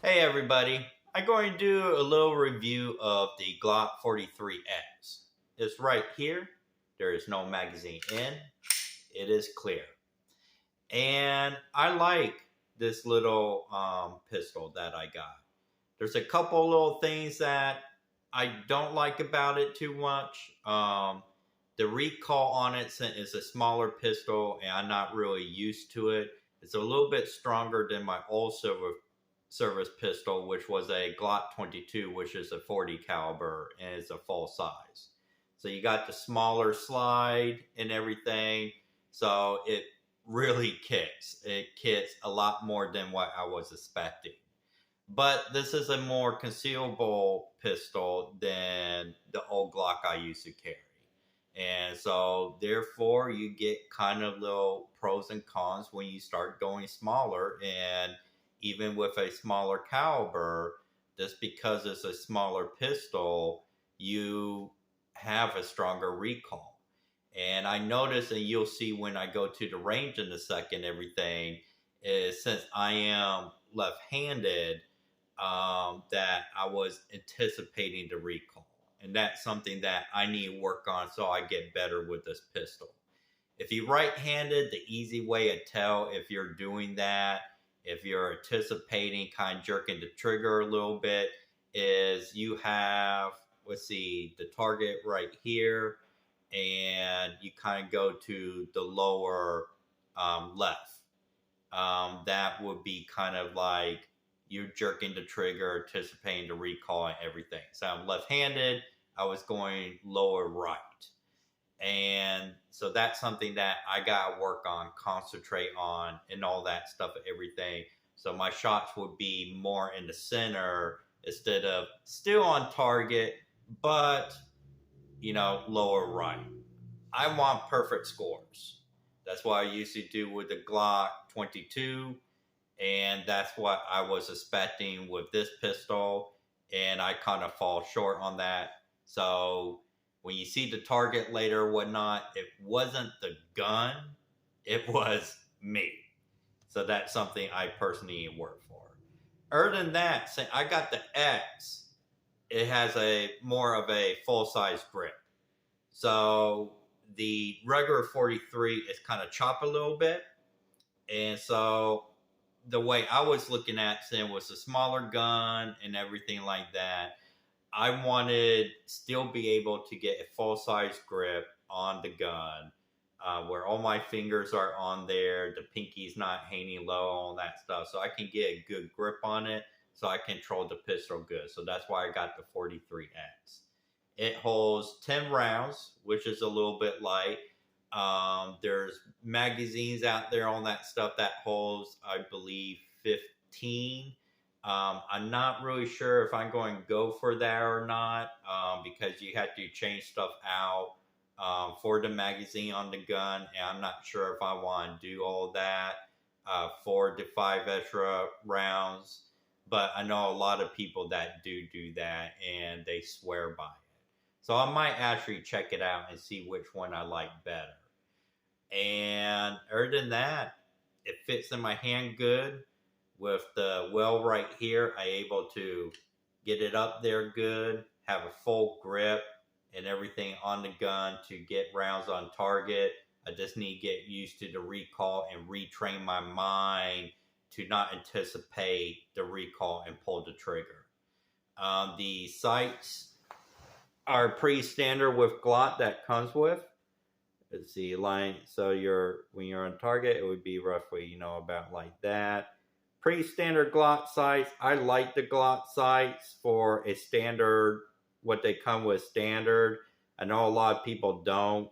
Hey everybody, I'm going to do a little review of the Glock 43x. It's right here. There is no magazine in. It is clear. And I like this little pistol that I got. There's a couple little things that I don't like about it too much. The recoil on it is a smaller pistol and I'm not really used to it. It's a little bit stronger than my old service pistol, which was a Glock 22, which is a 40 caliber and it's a full size. So you got the smaller slide and everything. So it really kicks. It kicks a lot more than what I was expecting. But this is a more concealable pistol than the old Glock I used to carry. And so therefore you get kind of little pros and cons when you start going smaller. And even with a smaller caliber, just because it's a smaller pistol, you have a stronger recoil. And I notice, and you'll see when I go to the range in a second, everything is since I am left-handed, that I was anticipating the recoil. And that's something that I need to work on so I get better with this pistol. If you're right-handed, the easy way to tell if you're doing that, if you're anticipating kind of jerking the trigger a little bit, is you have, let's see, the target right here, and you kind of go to the lower left. That would be kind of like you're jerking the trigger, anticipating the recoil and everything. So I'm left-handed, I was going lower right. And so that's something that I gotta work on, concentrate on, and all that stuff, everything. So my shots would be more in the center instead of still on target, but lower right. I want perfect scores. That's what I used to do with the Glock 22, and that's what I was expecting with this pistol, and I kind of fall short on that. So when you see the target later or whatnot, it wasn't the gun, it was me. So that's something I personally work for. Other than that, I got the X. It has a more of a full-size grip. So the regular 43 is kind of chopped a little bit. And so the way I was looking at it was a smaller gun and everything like that. I wanted still be able to get a full-size grip on the gun, where all my fingers are on there, the pinky's not hanging low, all that stuff, so I can get a good grip on it, so I control the pistol good. So that's why I got the 43X. It holds 10 rounds, which is a little bit light. There's magazines out there on that stuff that holds, I believe, 15. I'm not really sure if I'm going to go for that or not, because you have to change stuff out for the magazine on the gun, and I'm not sure if I want to do all that for the 5 extra rounds. But I know a lot of people that do that, and they swear by it. So I might actually check it out and see which one I like better. And other than that, it fits in my hand good. With the well right here, I'm able to get it up there good, have a full grip and everything on the gun to get rounds on target. I just need to get used to the recoil and retrain my mind to not anticipate the recoil and pull the trigger. The sights are pretty standard with Glock that comes with. It's the line, so when you're on target, it would be roughly, about like that. Pretty standard Glock sights. I like the Glock sights for a standard, what they come with standard. I know a lot of people don't.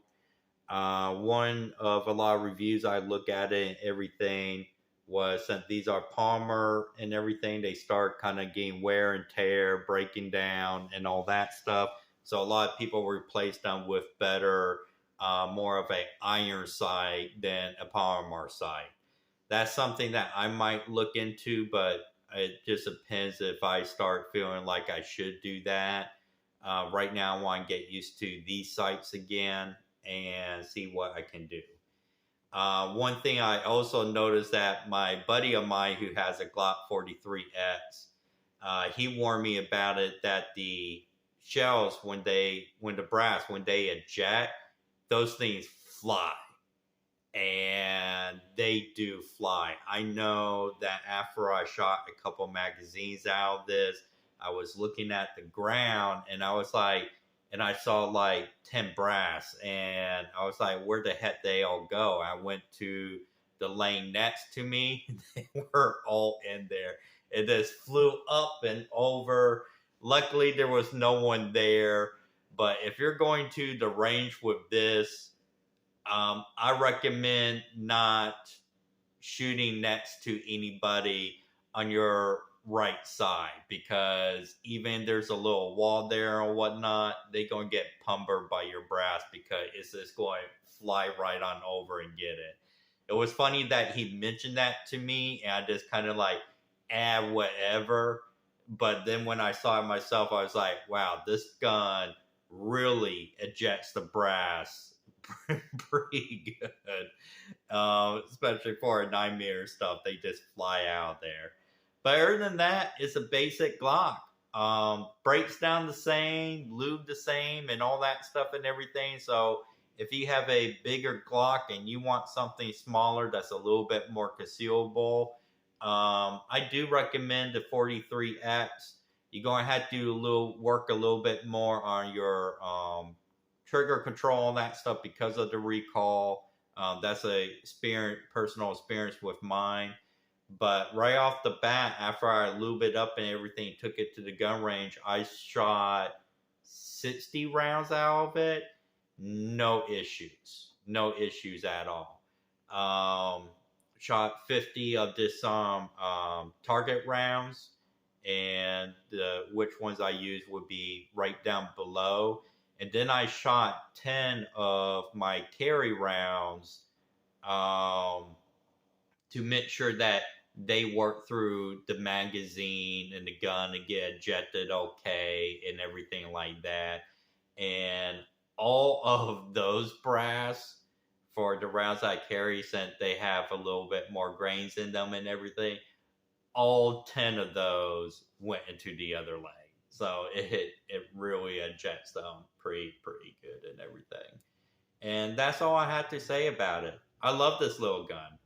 One of a lot of reviews I look at it and everything was, since these are Palmer and everything, they start kind of getting wear and tear, breaking down and all that stuff. So a lot of people replace them with better, more of a iron sight than a Palmer sight. That's something that I might look into, but it just depends if I start feeling like I should do that. Right now, I want to get used to these sights again and see what I can do. One thing I also noticed that my buddy of mine who has a Glock 43X, He warned me about it, that the shells, when they eject, those things fly, and they do fly. I know that after I shot a couple magazines out of this, I was looking at the ground, and I was like, and I saw like 10 brass, and I was like, where the heck they all go? I went to the lane next to me. They were all in there. It just flew up and over. Luckily, there was no one there. But if you're going to the range with this, I recommend not shooting next to anybody on your right side, because even there's a little wall there or whatnot, they're going to get pummered by your brass, because it's just going to fly right on over and get it. It was funny that he mentioned that to me, and I just kind of like, whatever. But then when I saw it myself, I was like, wow, this gun really ejects the brass pretty good. Especially for a 9mm stuff, they just fly out there. But other than that, it's a basic Glock. Breaks down the same, lube the same, and all that stuff and everything. So if you have a bigger Glock and you want something smaller that's a little bit more concealable, I do recommend the 43x. You're going to have to work a little bit more on your trigger control and that stuff because of the recoil. That's a personal experience with mine. But right off the bat, after I lube it up and everything, took it to the gun range, I shot 60 rounds out of it. No issues. No issues at all. Shot 50 of this target rounds, and which ones I used would be right down below. And then I shot 10 of my carry rounds to make sure that they work through the magazine and the gun and get ejected okay and everything like that. And all of those brass for the rounds I carry, since they have a little bit more grains in them and everything, all 10 of those went into the other leg. So it really ejects them pretty good and everything. And that's all I had to say about it. I love this little gun.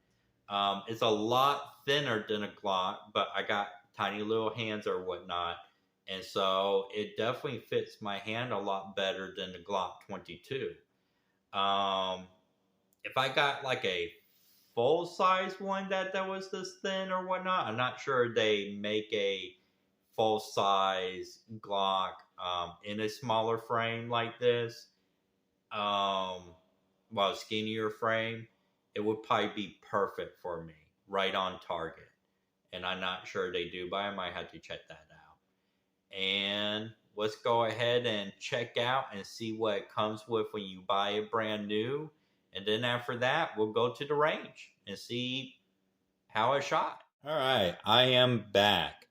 It's a lot thinner than a Glock, but I got tiny little hands or whatnot. And so it definitely fits my hand a lot better than the Glock 22. If I got like a full-size one that was this thin or whatnot, I'm not sure they make a full-size Glock in a smaller frame like this. Skinnier frame, it would probably be perfect for me, right on target. And I'm not sure they do, but I might have to check that out. And let's go ahead and check out and see what it comes with when you buy it brand new. And then after that, we'll go to the range and see how it shot. All right, I am back.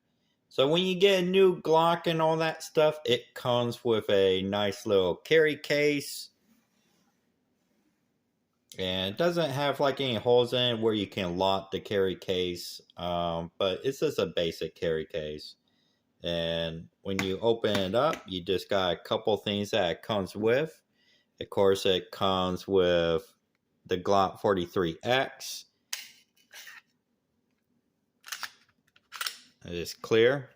So when you get a new Glock and all that stuff, it comes with a nice little carry case. And it doesn't have like any holes in it where you can lock the carry case. But it's just a basic carry case. And when you open it up, you just got a couple things that it comes with. Of course, it comes with the Glock 43x. It is clear.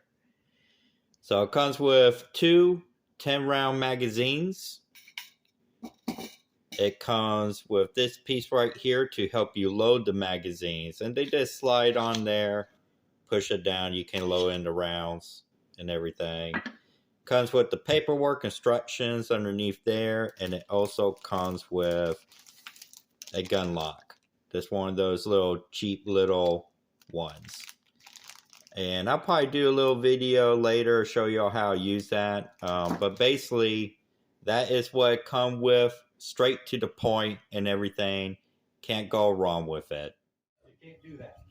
So it comes with two 10-round magazines. It comes with this piece right here to help you load the magazines. And they just slide on there, push it down. You can load in the rounds and everything. Comes with the paperwork instructions underneath there. And it also comes with a gun lock. Just one of those little cheap little ones. And I'll probably do a little video later, show y'all how I use that. But basically, that is what it comes with. Straight to the point and everything. Can't go wrong with it. You can't do that.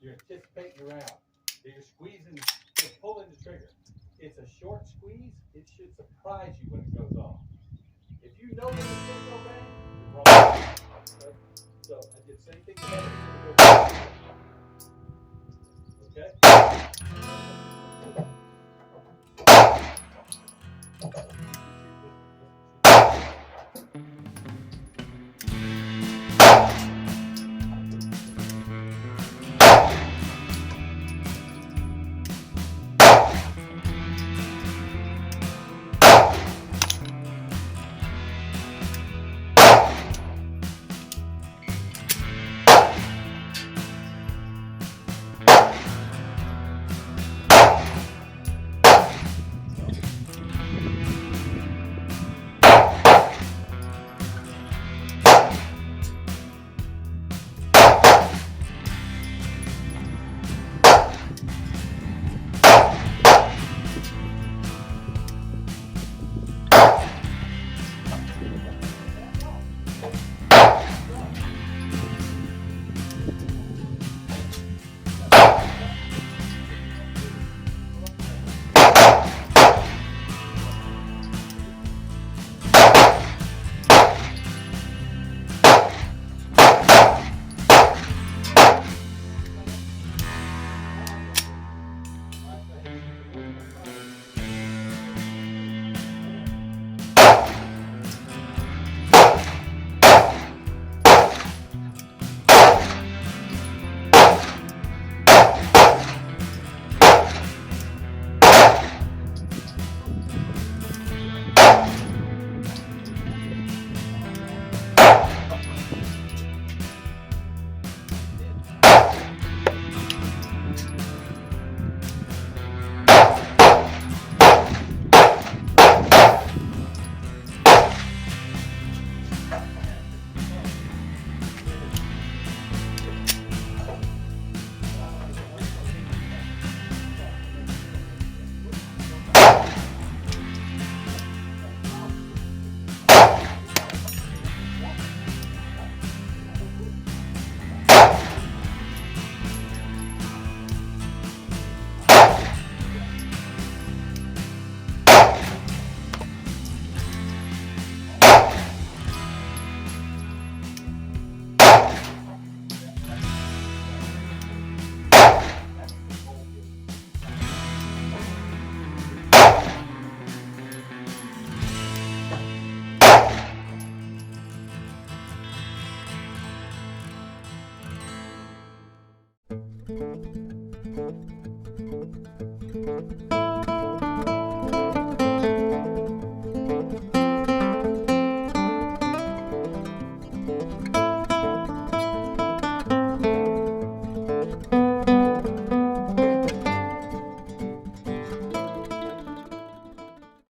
You're anticipating around. You're squeezing, you're pulling the trigger. It's a short squeeze. It should surprise you when it goes off. If you know when it's going to go bang, you're wrong. Okay? So I did the same thing. Okay?